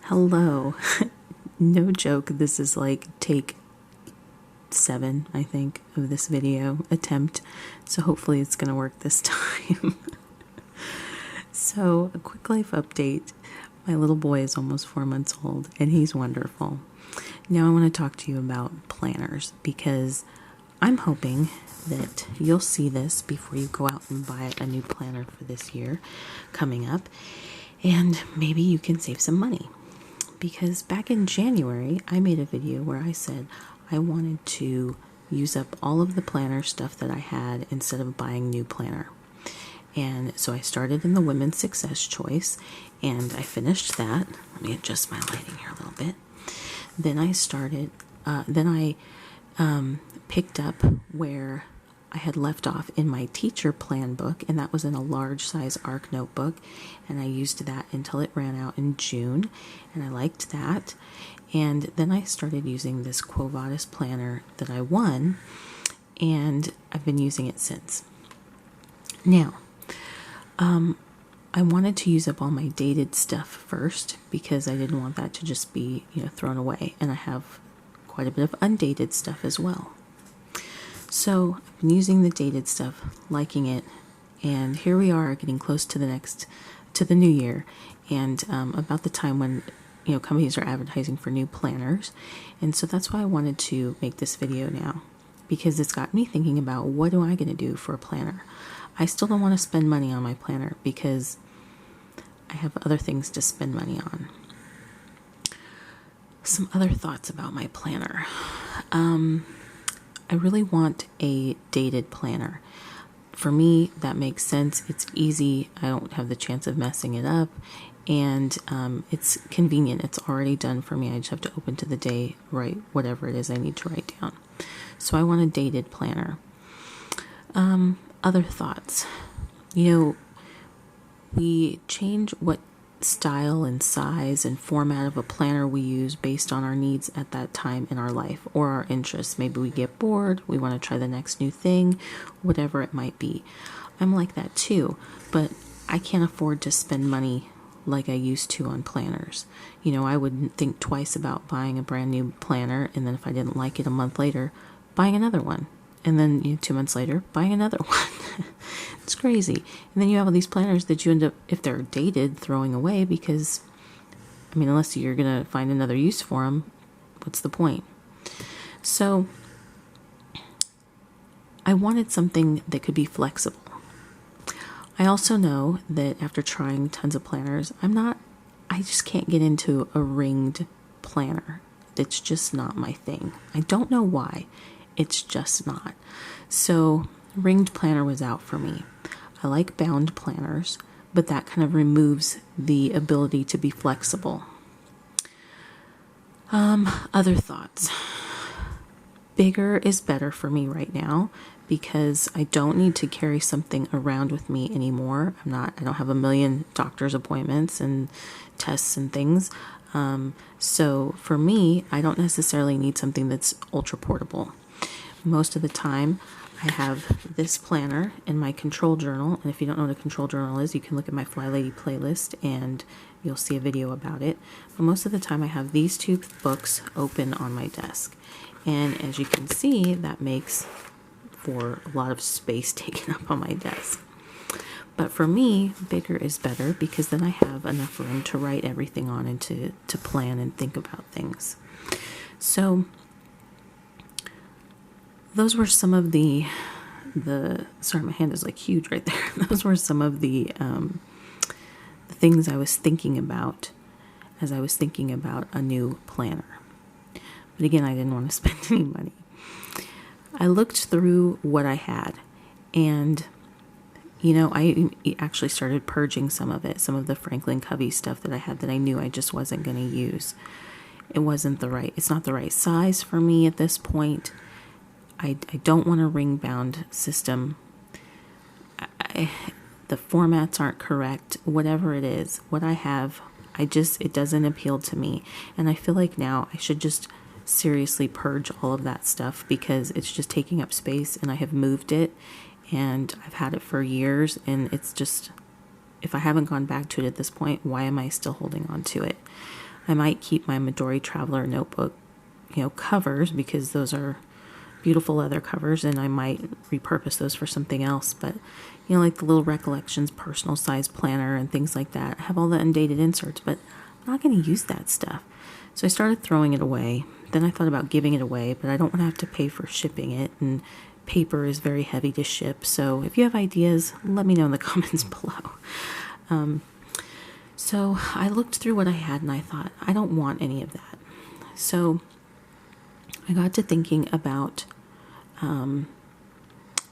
Hello. No joke, this is like take 7, I think, of this video attempt. So hopefully it's going to work this time. So, a quick life update. My little boy is almost 4 months old and he's wonderful. Now I want to talk to you about planners because I'm hoping that you'll see this before you go out and buy a new planner for this year coming up, and maybe you can save some money. Because back in January, I made a video where I said I wanted to use up all of the planner stuff that I had instead of buying new planner. And so I started in the Women's Success Choice, and I finished that. Let me adjust my lighting here a little bit. Then I picked up where I had left off in my teacher plan book, and that was in a large size ARC notebook, and I used that until it ran out in June, and I liked that. And then I started using this Quo Vadis planner that I won, and I've been using it since. Now, I wanted to use up all my dated stuff first because I didn't want that to just be, thrown away, and I have quite a bit of undated stuff as well. So I've been using the dated stuff, liking it, and here we are getting close to the new year, and about the time when companies are advertising for new planners. And so that's why I wanted to make this video now, because it's got me thinking about what am I going to do for a planner. I still don't want to spend money on my planner because I have other things to spend money on. Some other thoughts about my planner. I really want a dated planner. For me, that makes sense. It's easy. I don't have the chance of messing it up. And it's convenient. It's already done for me. I just have to open to the day, write whatever it is I need to write down. So I want a dated planner. Other thoughts. We change what style and size and format of a planner we use based on our needs at that time in our life or our interests. Maybe we get bored, we want to try the next new thing, whatever it might be. I'm like that too, but I can't afford to spend money like I used to on planners. I wouldn't think twice about buying a brand new planner, and then if I didn't like it a month later, buying another one. And then 2 months later, buying another one. It's crazy. And then you have all these planners that you end up, if they're dated, throwing away because, unless you're going to find another use for them, what's the point? So, I wanted something that could be flexible. I also know that after trying tons of planners, I just can't get into a ringed planner. It's just not my thing. I don't know why. It's just not. So ringed planner was out for me. I like bound planners, but that kind of removes the ability to be flexible. Other thoughts. Bigger is better for me right now because I don't need to carry something around with me anymore. I don't have a million doctor's appointments and tests and things. So for me, I don't necessarily need something that's ultra portable. Most of the time, I have this planner in my control journal, and if you don't know what a control journal is, you can look at my Fly Lady playlist and you'll see a video about it. But most of the time, I have these two books open on my desk, and as you can see, that makes for a lot of space taken up on my desk. But for me, bigger is better because then I have enough room to write everything on and to plan and think about things. So those were some of the sorry, my hand is like huge right there. Those were some of the things I was thinking about as I was thinking about a new planner. But again, I didn't want to spend any money. I looked through what I had, and I actually started purging some of the Franklin Covey stuff that I had that I knew I just wasn't going to use. It's not the right size for me at this point. I don't want a ring-bound system. The formats aren't correct. Whatever it is, what I have, it doesn't appeal to me. And I feel like now I should just seriously purge all of that stuff because it's just taking up space, and I have moved it, and I've had it for years, and it's just, if I haven't gone back to it at this point, why am I still holding on to it? I might keep my Midori Traveler notebook, covers, because those are beautiful leather covers, and I might repurpose those for something else. But like the little Recollections personal size planner and things like that, I have all the undated inserts, but I'm not going to use that stuff. So I started throwing it away. Then I thought about giving it away, but I don't want to have to pay for shipping it, and paper is very heavy to ship. So if you have ideas, let me know in the comments below. So I looked through what I had and I thought, I don't want any of that. So I got to thinking about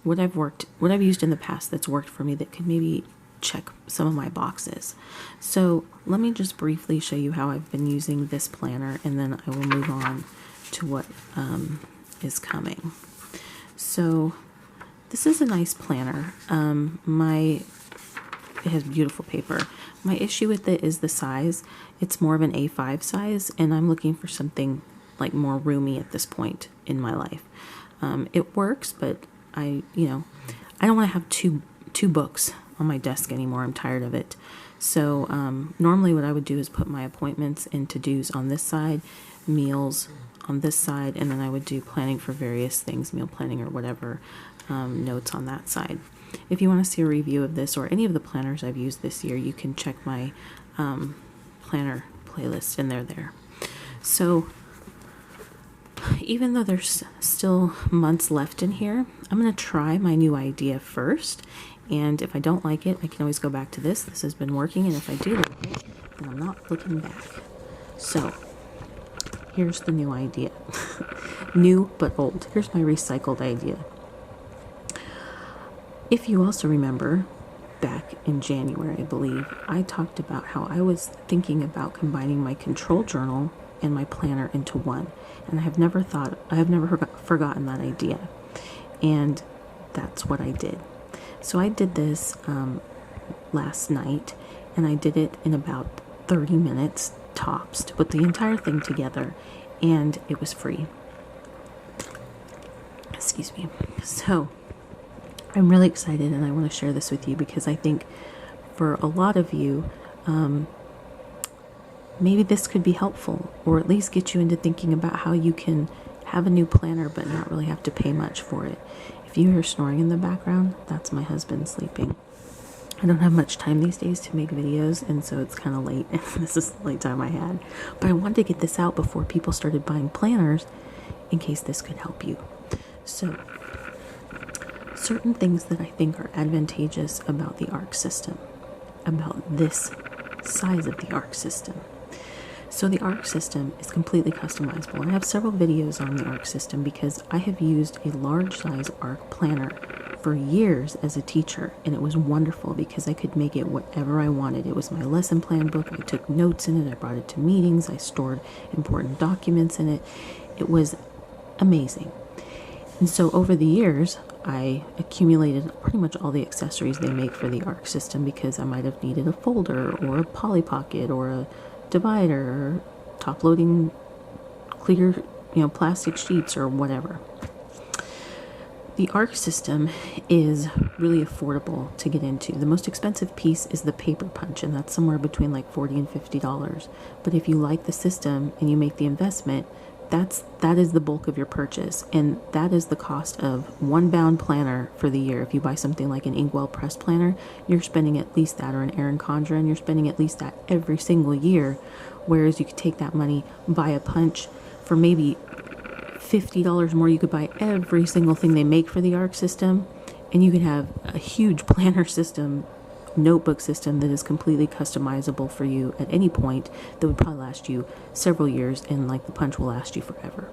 what I've used in the past that's worked for me that could maybe check some of my boxes. So let me just briefly show you how I've been using this planner, and then I will move on to what is coming. So this is a nice planner. It has beautiful paper. My issue with it is the size. It's more of an A5 size, and I'm looking for something like more roomy at this point in my life. It works, but I don't want to have two books on my desk anymore. I'm tired of it. So normally what I would do is put my appointments and to-dos on this side, meals on this side, and then I would do planning for various things, meal planning or whatever, notes on that side. If you want to see a review of this or any of the planners I've used this year, you can check my planner playlist, and they're there. So even though there's still months left in here, I'm going to try my new idea first, and if I don't like it, I can always go back to this. This has been working, and if I do like it, then I'm not looking back. So here's the new idea. New but old. Here's my recycled idea. If you also remember, back in January, I believe, I talked about how I was thinking about combining my control journal and my planner into one. And I have never forgotten that idea. And that's what I did. So I did this last night, and I did it in about 30 minutes tops to put the entire thing together, and it was free. Excuse me. So I'm really excited, and I want to share this with you because I think for a lot of you, maybe this could be helpful, or at least get you into thinking about how you can have a new planner but not really have to pay much for it. If you hear snoring in the background, that's my husband sleeping. I don't have much time these days to make videos, and so it's kind of late, and this is the late time I had. But I wanted to get this out before people started buying planners in case this could help you. So certain things that I think are advantageous about the ARC system, about this size of the ARC system. So the ARC system is completely customizable. I have several videos on the ARC system because I have used a large size ARC planner for years as a teacher, and it was wonderful because I could make it whatever I wanted. It was my lesson plan book. I took notes in it. I brought it to meetings. I stored important documents in it. It was amazing. And so over the years, I accumulated pretty much all the accessories they make for the ARC system because I might have needed a folder or a Polly Pocket or a divider or top-loading clear, plastic sheets or whatever. The ARC system is really affordable to get into. The most expensive piece is the paper punch, and that's somewhere between like $40 and $50. But if you like the system and you make the investment, that is the bulk of your purchase, and that is the cost of one bound planner for the year. If you buy something like an Inkwell Press planner, you're spending at least that, or an Erin Condren, you're spending at least that every single year. Whereas you could take that money, buy a punch for maybe $50 more. You could buy every single thing they make for the ARC system, and you could have a huge planner system, notebook system that is completely customizable for you at any point, that would probably last you several years, and like the punch will last you forever.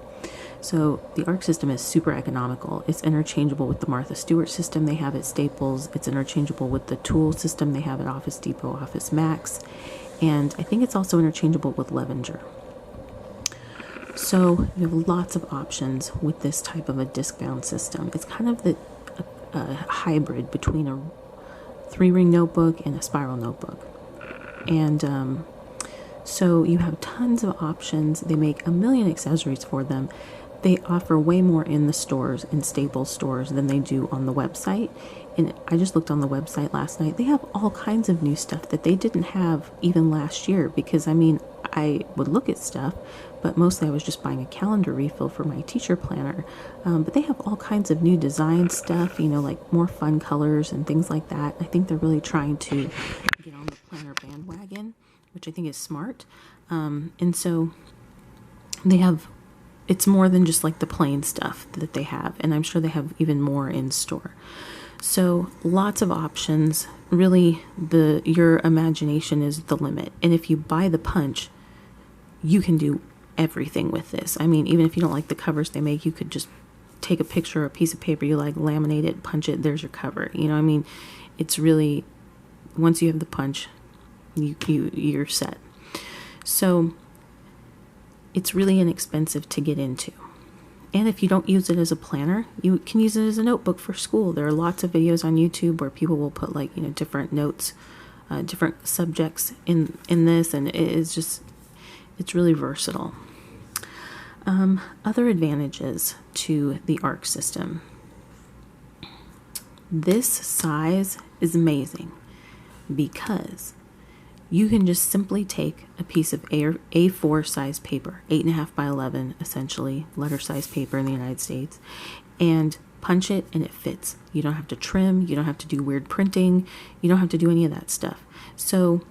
So the ARC system is super economical. It's interchangeable with the Martha Stewart system they have at Staples. It's interchangeable with the tool system they have at Office Depot, Office Max, and I think it's also interchangeable with Levenger. So you have lots of options with this type of a disc-bound system. It's kind of a hybrid between a 3-ring notebook and a spiral notebook. And so you have tons of options. They make a million accessories for them. They offer way more in the stores, in Staples stores, than they do on the website. And I just looked on the website last night. They have all kinds of new stuff that they didn't have even last year, because I mean, I would look at stuff, but mostly I was just buying a calendar refill for my teacher planner. But they have all kinds of new design stuff, like more fun colors and things like that. I think they're really trying to get on the planner bandwagon, which I think is smart. And so they have, it's more than just like the plain stuff that they have, and I'm sure they have even more in store. So lots of options. Really, your imagination is the limit. And if you buy the punch, you can do everything with this. I mean, even if you don't like the covers they make, you could just take a picture or a piece of paper you like, laminate it, punch it, there's your cover. I mean, it's really, once you have the punch, you're set. So it's really inexpensive to get into. And if you don't use it as a planner, you can use it as a notebook for school. There are lots of videos on YouTube where people will put different notes, different subjects in this, and it's really versatile. Other advantages to the ARC system. This size is amazing because you can just simply take a piece of A4 size paper, 8.5 by 11, essentially, letter size paper in the United States, and punch it and it fits. You don't have to trim, you don't have to do weird printing, you don't have to do any of that stuff. So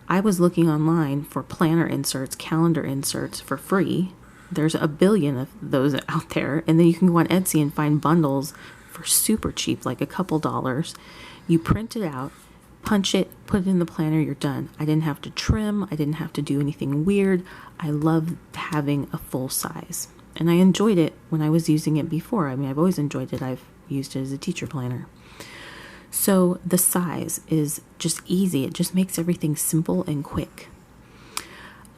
I was looking online for planner inserts, calendar inserts for free. There's a billion of those out there, and then you can go on Etsy and find bundles for super cheap, like a couple dollars. You print it out, punch it, put it in the planner, you're done. I didn't have to trim. I didn't have to do anything weird. I love having a full size. And I enjoyed it when I was using it before. I mean, I've always enjoyed it. I've used it as a teacher planner. So the size is just easy. It just makes everything simple and quick.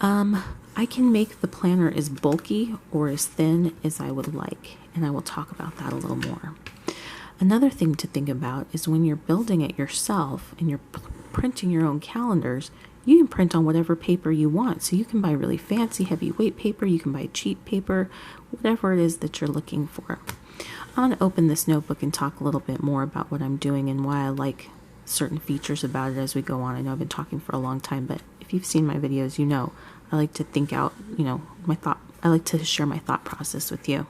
I can make the planner as bulky or as thin as I would like, and I will talk about that a little more. Another thing to think about is when you're building it yourself and you're printing your own calendars, you can print on whatever paper you want. So you can buy really fancy heavyweight paper, you can buy cheap paper, whatever it is that you're looking for. I want to open this notebook and talk a little bit more about what I'm doing and why I like certain features about it as we go on. I know I've been talking for a long time, but if you've seen my videos, you know I like to think out, I like to share my thought process with you.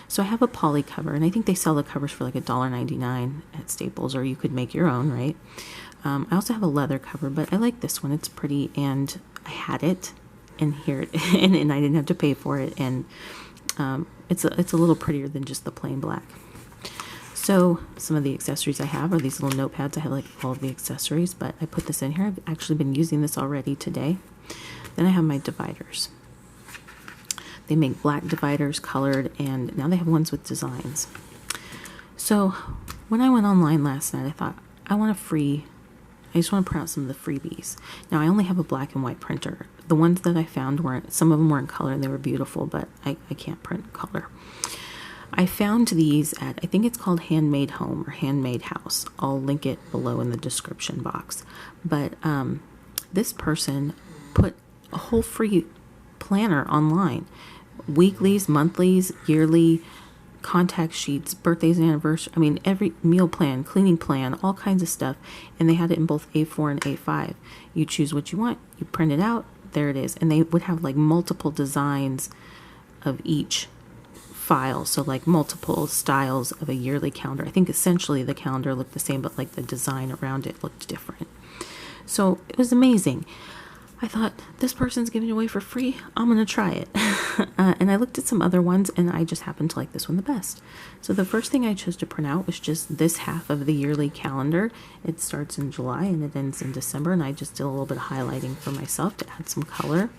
So I have a poly cover, and I think they sell the covers for like $1.99 at Staples, or you could make your own, right? I also have a leather cover, but I like this one. It's pretty, and I had it, and here it, and I didn't have to pay for it, and it's a little prettier than just the plain black. So some of the accessories I have are these little notepads. I have like all of the accessories, but I put this in here. I've actually been using this already today. Then I have my dividers. They make black dividers, colored, and now they have ones with designs. So when I went online last night, I thought, I just want to print out some of the freebies. Now I only have a black and white printer. The ones that I found some of them were in color and they were beautiful, but I can't print color. I found these at, I think it's called Handmade Home or Handmade House. I'll link it below in the description box. But this person put a whole free planner online. Weeklies, monthlies, yearly, contact sheets, birthdays and anniversaries. I mean, every meal plan, cleaning plan, all kinds of stuff. And they had it in both A4 and A5. You choose what you want, you print it out, there it is. And they would have like multiple designs of each file. So like multiple styles of a yearly calendar. I think essentially the calendar looked the same, but like the design around it looked different. So it was amazing. I thought, this person's giving it away for free. I'm going to try it. And I looked at some other ones, and I just happened to like this one the best. So the first thing I chose to print out was just this half of the yearly calendar. It starts in July, and it ends in December, and I just did a little bit of highlighting for myself to add some color.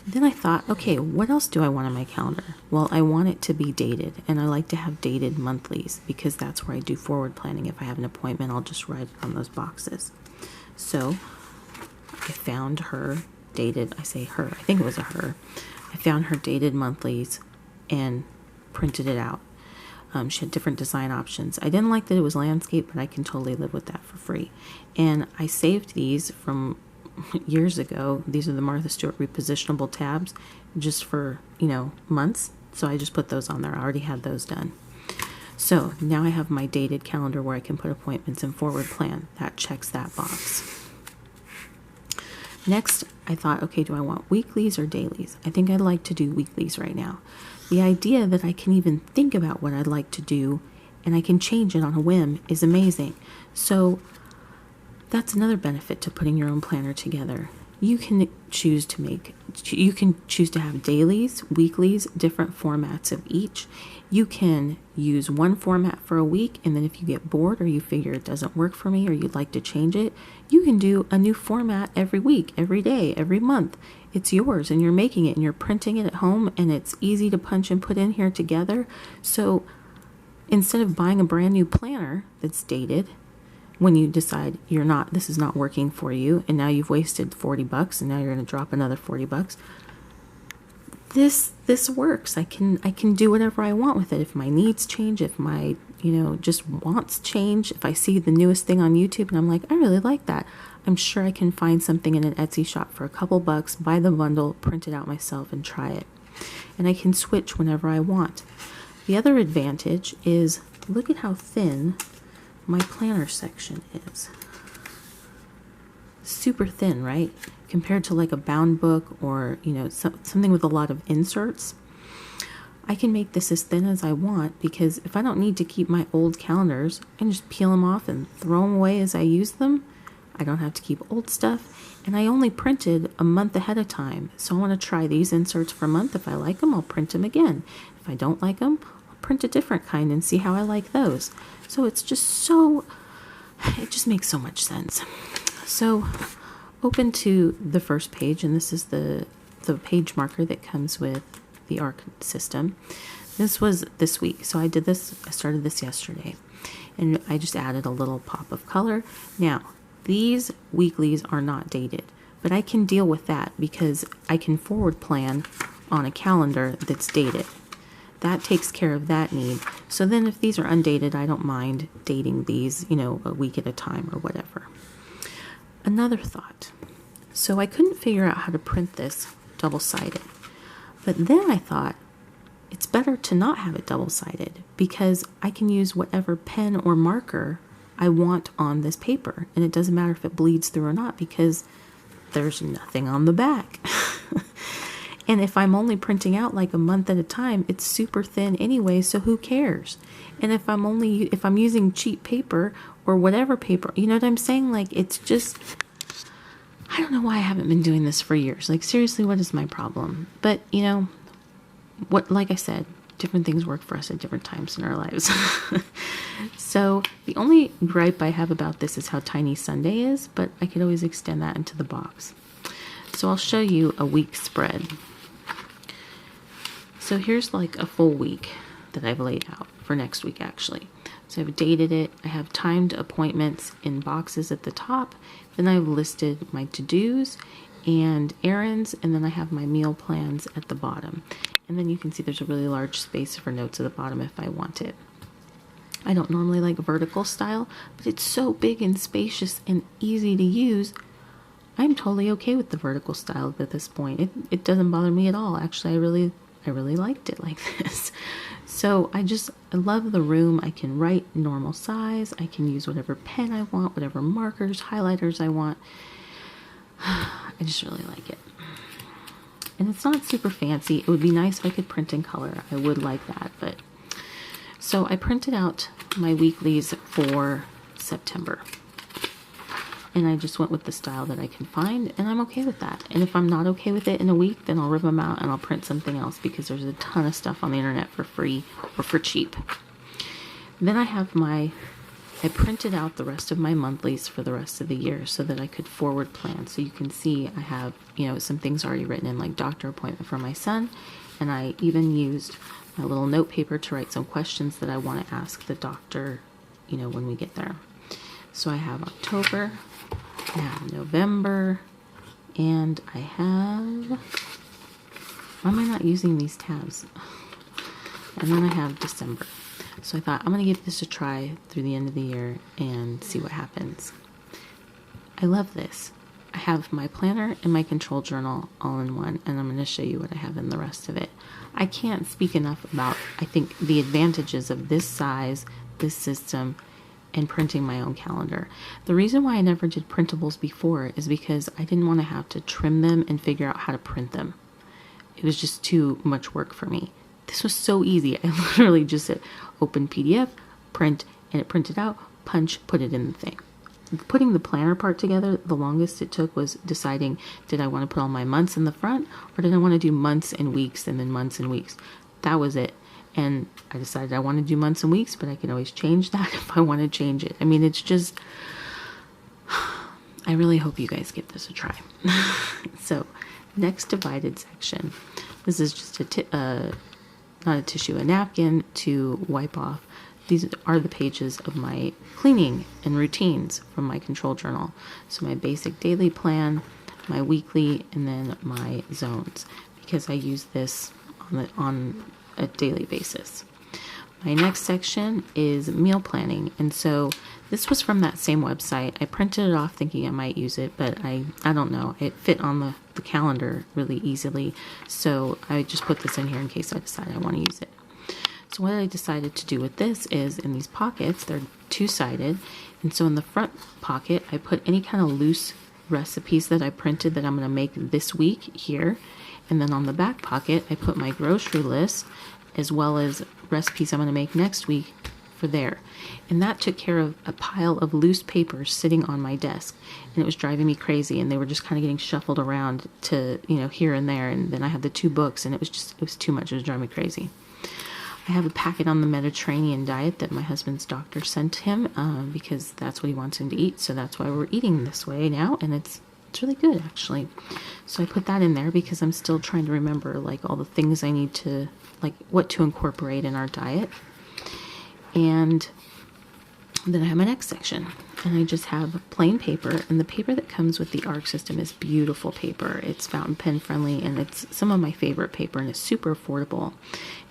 Then I thought, okay, what else do I want on my calendar? Well, I want it to be dated, and I like to have dated monthlies because that's where I do forward planning. If I have an appointment, I'll just write it on those boxes. So I found her dated, I say her, I think it was a her. I found her dated monthlies and printed it out. She had different design options. I didn't like that it was landscape, but I can totally live with that for free. And I saved these from years ago. These are the Martha Stewart repositionable tabs just for, months. So I just put those on there. I already had those done. So now I have my dated calendar where I can put appointments and forward plan. That checks that box. Next, I thought, okay, do I want weeklies or dailies? I think I'd like to do weeklies right now. The idea that I can even think about what I'd like to do and I can change it on a whim is amazing. So that's another benefit to putting your own planner together. You can choose to have dailies, weeklies, different formats of each. You can use one format for a week, and then if you get bored or you figure it doesn't work for me or you'd like to change it, you can do a new format every week, every day, every month. It's yours and you're making it and you're printing it at home and it's easy to punch and put in here together. So instead of buying a brand new planner that's dated, when you decide this is not working for you, and now you've wasted $40 and now you're going to drop another $40, this works. I can do whatever I want with it. If my needs change, if my just wants change, if I see the newest thing on YouTube and I'm like, I really like that, I'm sure I can find something in an Etsy shop for a couple bucks, buy the bundle, print it out myself and try it. And I can switch whenever I want. The other advantage is, look at how thin my planner section is. Super thin, right? Compared to like a bound book or, something with a lot of inserts. I can make this as thin as I want because if I don't need to keep my old calendars, I can just peel them off and throw them away as I use them. I don't have to keep old stuff. And I only printed a month ahead of time. So I want to try these inserts for a month. If I like them, I'll print them again. If I don't like them, I'll print a different kind and see how I like those. So it just makes so much sense. So open to the first page, and this is the page marker that comes with the ARC system. This was this week, so I started this yesterday, and I just added a little pop of color. Now, these weeklies are not dated, but I can deal with that because I can forward plan on a calendar that's dated. That takes care of that need. So then if these are undated, I don't mind dating these, a week at a time or whatever. Another thought. So I couldn't figure out how to print this double-sided. But then I thought, it's better to not have it double-sided because I can use whatever pen or marker I want on this paper. And it doesn't matter if it bleeds through or not because there's nothing on the back. And if I'm only printing out like a month at a time, it's super thin anyway, so who cares? And if I'm using cheap paper or whatever paper, you know what I'm saying? Like, it's just, I don't know why I haven't been doing this for years. Like, seriously, what is my problem? But, like I said, different things work for us at different times in our lives. So the only gripe I have about this is how tiny Sunday is, but I could always extend that into the box. So I'll show you a week spread. So here's like a full week that I've laid out for next week, actually. So I've dated it. I have timed appointments in boxes at the top. Then I've listed my to-dos and errands, and then I have my meal plans at the bottom. And then you can see there's a really large space for notes at the bottom if I want it. I don't normally like vertical style, but it's so big and spacious and easy to use. I'm totally okay with the vertical style at this point. It doesn't bother me at all. Actually, I really liked it like this. So I love the room. I can write normal size. I can use whatever pen I want, whatever markers, highlighters I want. I just really like it. And it's not super fancy. It would be nice if I could print in color. I would like that. But so I printed out my weeklies for September. And I just went with the style that I can find, and I'm okay with that. And if I'm not okay with it in a week, then I'll rip them out and I'll print something else because there's a ton of stuff on the internet for free or for cheap. Then I printed out the rest of my monthlies for the rest of the year so that I could forward plan. So you can see I have, some things already written in, like doctor appointment for my son, and I even used my little note paper to write some questions that I want to ask the doctor, when we get there. So I have October, I have November, and I have, why am I not using these tabs? And then I have December. So I thought, I'm going to give this a try through the end of the year and see what happens. I love this. I have my planner and my control journal all in one, and I'm going to show you what I have in the rest of it. I can't speak enough about, I think, the advantages of this size, this system, and printing my own calendar. The reason why I never did printables before is because I didn't want to have to trim them and figure out how to print them. It was just too much work for me. This was so easy. I literally just said open PDF, print, and it printed out, punch, put it in the thing. Putting the planner part together, the longest it took was deciding, did I want to put all my months in the front, or did I want to do months and weeks and then months and weeks? That was it. And I decided I want to do months and weeks, but I can always change that if I want to change it. I mean, it's just, I really hope you guys give this a try. So, next divided section. This is just not a tissue, a napkin to wipe off. These are the pages of my cleaning and routines from my control journal. So my basic daily plan, my weekly, and then my zones, because I use this on a daily basis. My next section is meal planning, and so this was from that same website. I printed it off thinking I might use it, but I don't know. It fit on the calendar really easily, so I just put this in here in case I decide I want to use it. So what I decided to do with this is in these pockets, they're two-sided, and so in the front pocket, I put any kind of loose recipes that I printed that I'm going to make this week here, and then on the back pocket, I put my grocery list as well as recipes I'm going to make next week for there. And that took care of a pile of loose papers sitting on my desk, and it was driving me crazy, and they were just kind of getting shuffled around to, here and there, and then I had the 2 books, and it was too much. It was driving me crazy. I have a packet on the Mediterranean diet that my husband's doctor sent him because that's what he wants him to eat. So that's why we're eating this way now, and it's really good actually. So I put that in there because I'm still trying to remember like all the things I need to, like what to incorporate in our diet. And then I have my next section, and I just have plain paper, and the paper that comes with the ARC system is beautiful paper. It's fountain pen friendly, and it's some of my favorite paper, and it's super affordable.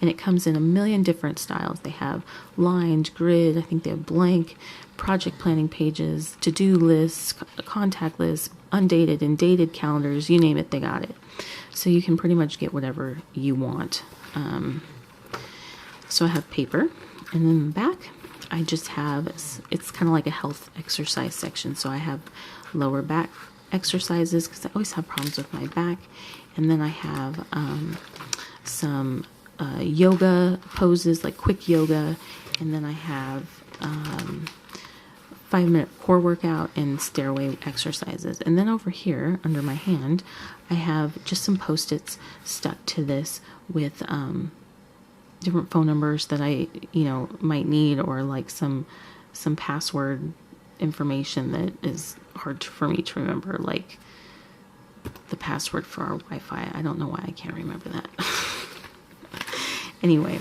And it comes in a million different styles. They have lined, grid, I think they have blank, project planning pages, to-do lists, contact lists, undated and dated calendars, you name it, they got it. So you can pretty much get whatever you want. So I have paper, and then in the back, I just have, it's kind of like a health exercise section. So I have lower back exercises because I always have problems with my back. And then I have some yoga poses, like quick yoga. And then I have 5-minute core workout and stairway exercises. And then over here under my hand, I have just some Post-its stuck to this with different phone numbers that I, might need, or like some password information that is hard for me to remember, like the password for our Wi-Fi. I don't know why I can't remember that. Anyway,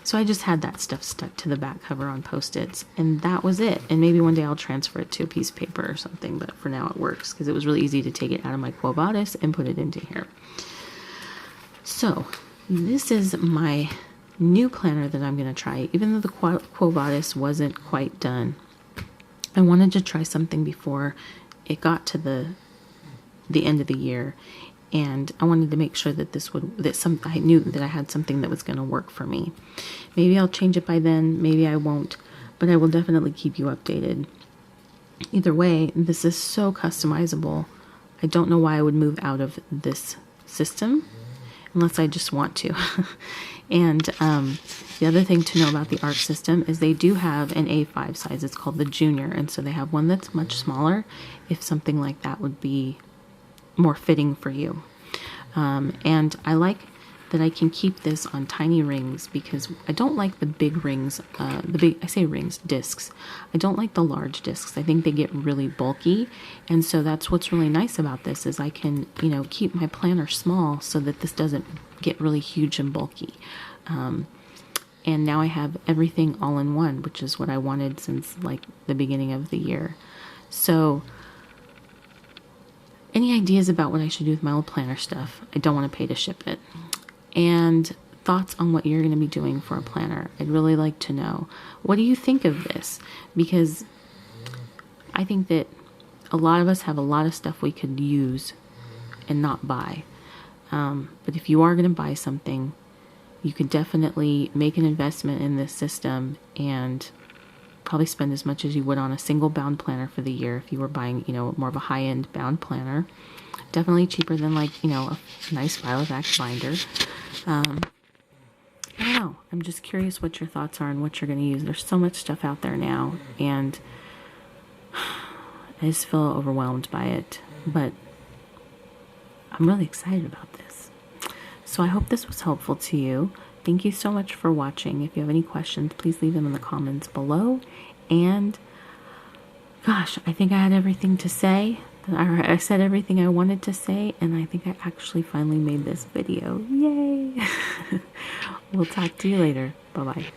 so I just had that stuff stuck to the back cover on Post-its, and that was it. And maybe one day I'll transfer it to a piece of paper or something, but for now it works because it was really easy to take it out of my Quo Vadis and put it into here. So this is my new planner that I'm going to try. Even though the Quo Vadis wasn't quite done, I wanted to try something before it got to the end of the year, and I wanted to make sure that I knew that I had something that was going to work for me. Maybe I'll change it by then, maybe I won't, but I will definitely keep you updated. Either way, this is so customizable. I don't know why I would move out of this system unless I just want to. And the other thing to know about the ARC system is they do have an A5 size. It's called the Junior, and so they have one that's much smaller if something like that would be more fitting for you. And I like that I can keep this on tiny rings because I don't like the big rings, discs. I don't like the large discs. I think they get really bulky, and so that's what's really nice about this is I can, keep my planner small so that this doesn't get really huge and bulky. And now I have everything all in one, which is what I wanted since like the beginning of the year. So any ideas about what I should do with my old planner stuff? I don't want to pay to ship it. And thoughts on what you're going to be doing for a planner. I'd really like to know. What do you think of this? Because I think that a lot of us have a lot of stuff we could use and not buy. But if you are going to buy something, you could definitely make an investment in this system and probably spend as much as you would on a single bound planner for the year if you were buying, more of a high-end bound planner. Definitely cheaper than like, a nice Filovac binder. I don't know. I'm just curious what your thoughts are and what you're going to use. There's so much stuff out there now, and I just feel overwhelmed by it. But I'm really excited about this. So I hope this was helpful to you. Thank you so much for watching. If you have any questions, please leave them in the comments below. And gosh, I think I had everything to say. I said everything I wanted to say, and I think I actually finally made this video. Yay! We'll talk to you later. Bye-bye.